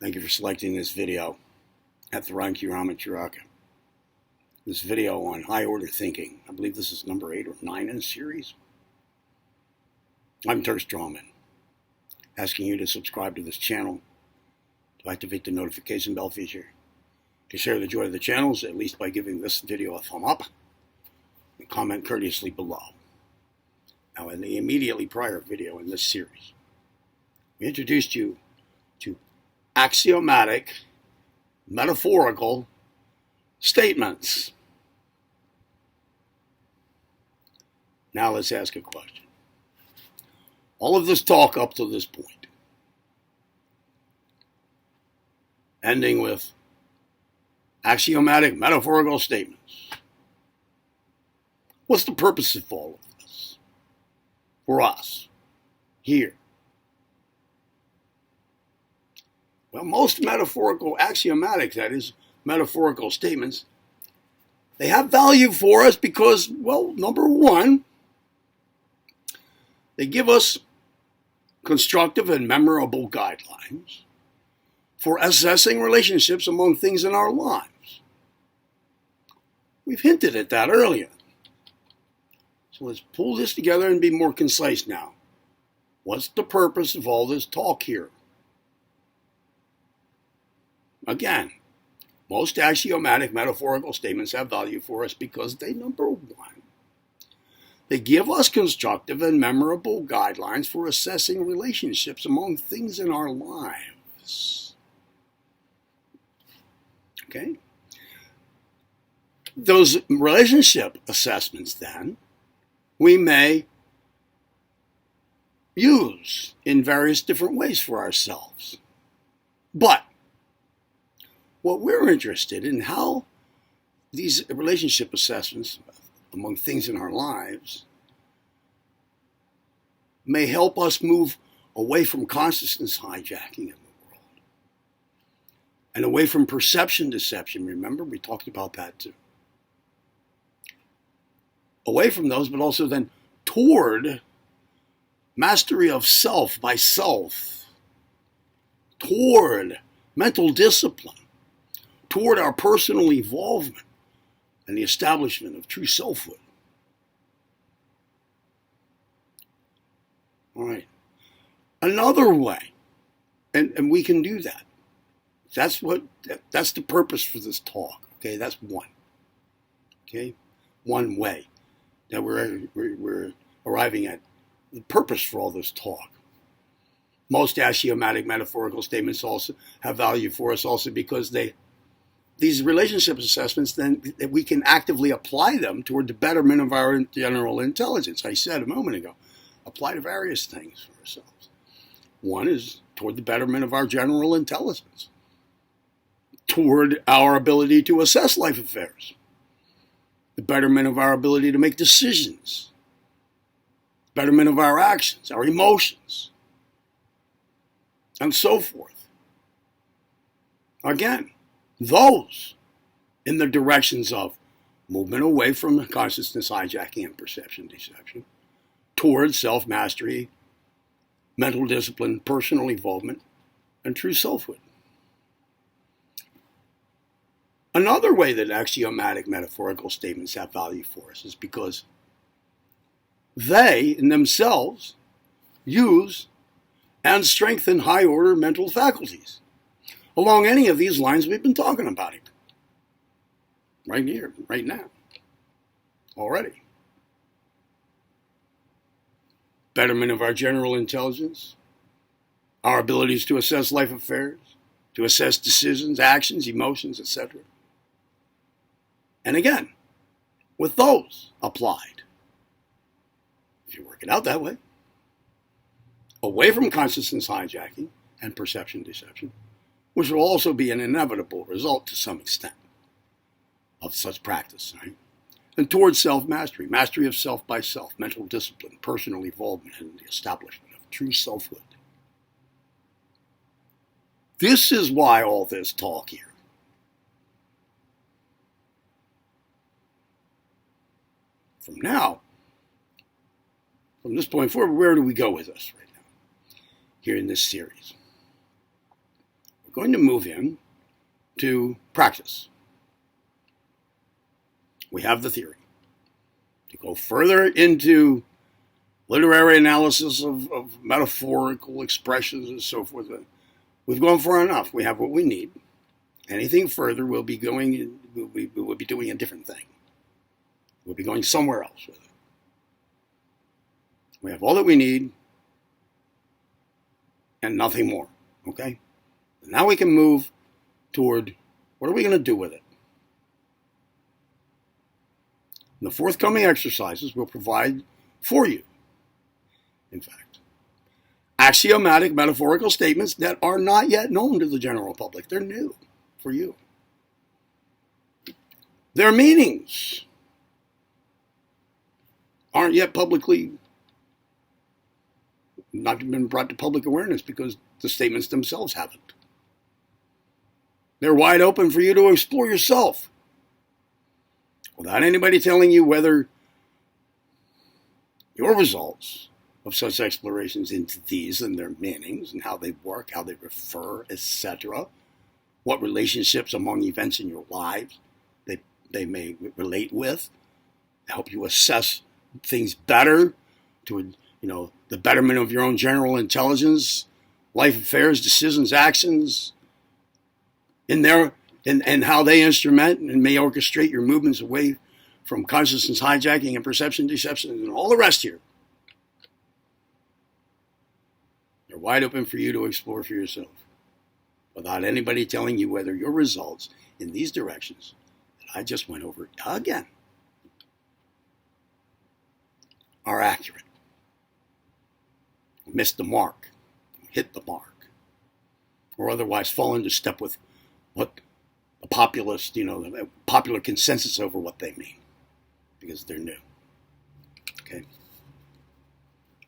Thank you for selecting this video at the Axiomatic. This video on high order thinking. I believe this is number 8 or 9 in the series. I'm Terry Strawman, asking you to subscribe to this channel, to activate the notification bell feature, to share the joy of the channels, at least by giving this video a thumb up, and comment courteously below. Now, in the immediately prior video in this series, we introduced you to axiomatic, metaphorical statements. Now let's ask a question. All of this talk up to this point, ending with axiomatic, metaphorical statements. What's the purpose of all of this for us here? Well, most metaphorical axiomatic, that is, metaphorical statements, they have value for us because, well, number one, they give us constructive and memorable guidelines for assessing relationships among things in our lives. We've hinted at that earlier. So let's pull this together and be more concise now. What's the purpose of all this talk here? Again, most axiomatic metaphorical statements have value for us because they, number one, they give us constructive and memorable guidelines for assessing relationships among things in our lives. Okay? Those relationship assessments, then, we may use in various different ways for ourselves. But what we're interested in, how these relationship assessments among things in our lives may help us move away from consciousness hijacking in the world and away from perception deception. Remember, we talked about that too. Away from those, but also then toward mastery of self by self, toward mental discipline, toward our personal evolvement and the establishment of true selfhood. All right. Another way, and we can do that. That's the purpose for this talk. Okay, that's one. Okay, one way that we're arriving at the purpose for all this talk. Most axiomatic metaphorical statements also have value for us also because these relationship assessments, then we can actively apply them toward the betterment of our general intelligence. I said a moment ago, apply to various things for ourselves. One is toward the betterment of our general intelligence, toward our ability to assess life affairs, the betterment of our ability to make decisions, betterment of our actions, our emotions, and so forth. Again, those in the directions of movement away from consciousness hijacking and perception deception, towards self-mastery, mental discipline, personal involvement, and true selfhood. Another way that axiomatic metaphorical statements have value for us is because they, in themselves, use and strengthen high-order mental faculties along any of these lines we've been talking about it. Right here, right now, already. Betterment of our general intelligence, our abilities to assess life affairs, to assess decisions, actions, emotions, etc. And again, with those applied, if you work it out that way, away from consciousness hijacking and perception deception, which will also be an inevitable result to some extent of such practice, right? And towards self-mastery, mastery of self by self, mental discipline, personal involvement, and the establishment of true selfhood. This is why all this talk here. From this point forward, where do we go with this right now? Here in this series. We're going to move in to practice. We have the theory. To go further into literary analysis of metaphorical expressions and so forth, we've gone far enough. We have what we need. Anything further, we'll be doing a different thing. We'll be going somewhere else with it. We have all that we need and nothing more. Okay? And now we can move toward what are we going to do with it? The forthcoming exercises will provide for you, in fact, axiomatic metaphorical statements that are not yet known to the general public. They're new for you. Their meanings aren't yet publicly, not been brought to public awareness because the statements themselves haven't. They're wide open for you to explore yourself without anybody telling you whether your results of such explorations into these and their meanings and how they work, how they refer, etc., what relationships among events in your lives they may relate with, help you assess things better, to the betterment of your own general intelligence, life affairs, decisions, actions, and how they instrument and may orchestrate your movements away from consciousness hijacking and perception deception and all the rest here. They're wide open for you to explore for yourself without anybody telling you whether your results in these directions that I just went over again are accurate. Missed the mark, hit the mark, or otherwise fall into step with what the populist, the popular consensus over what they mean, because they're new. Okay?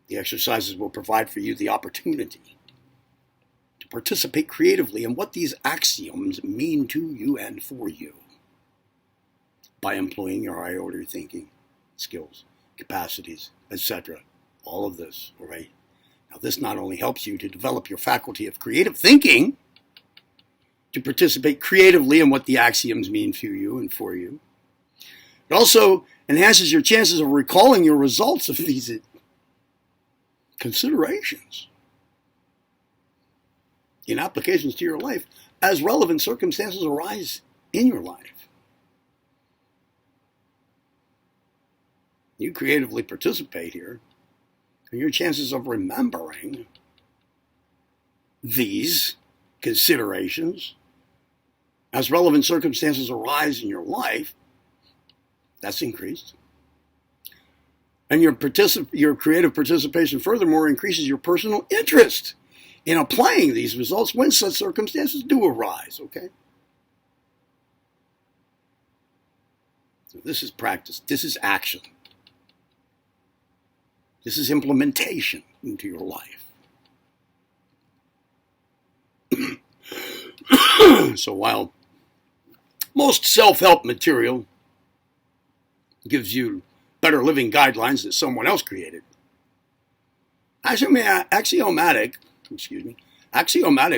The exercises will provide for you the opportunity to participate creatively in what these axioms mean to you and for you by employing your higher order thinking skills, capacities, etc. All of this, all right? Now, this not only helps you to develop your faculty of creative thinking, to participate creatively in what the axioms mean to you and for you, it also enhances your chances of recalling your results of these considerations in applications to your life as relevant circumstances arise in your life. You creatively participate here, and your chances of remembering these considerations as relevant circumstances arise in your life, that's increased. And your creative participation furthermore increases your personal interest in applying these results when such circumstances do arise, okay? So this is practice. This is action. This is implementation into your life. So while most self-help material gives you better living guidelines that someone else created, axiomatic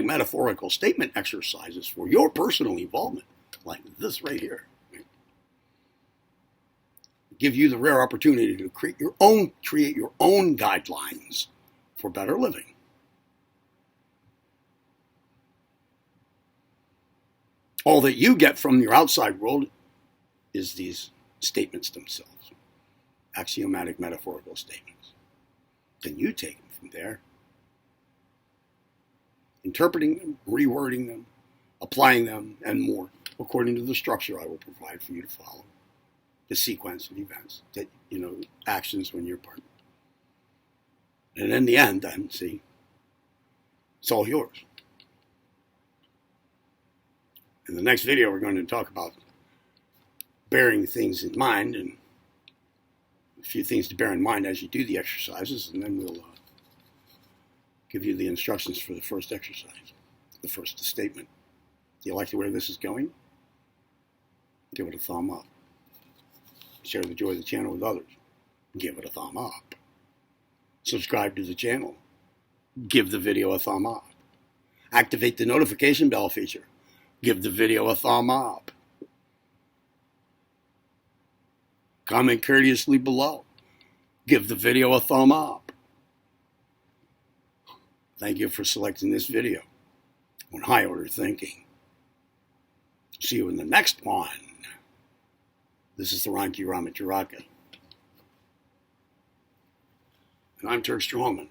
metaphorical statement exercises for your personal involvement, like this right here, give you the rare opportunity to create your own guidelines for better living. All that you get from your outside world is these statements themselves, axiomatic metaphorical statements. Then you take them from there, interpreting them, rewording them, applying them, and more, according to the structure I will provide for you to follow. The sequence of events, that actions on your part. And in the end, then, see, it's all yours. In the next video, we're going to talk about bearing things in mind and a few things to bear in mind as you do the exercises, and then we'll give you the instructions for the first exercise, the first statement. Do you like the way this is going? Give it a thumb up. Share the joy of the channel with others. Give it a thumb up. Subscribe to the channel. Give the video a thumb up. Activate the notification bell feature. Give the video a thumb up. Comment courteously below. Give the video a thumb up. Thank you for selecting this video on High Order Thinking. See you in the next one. This is the Ranki Ramacharaka. And I'm Turk Strongman.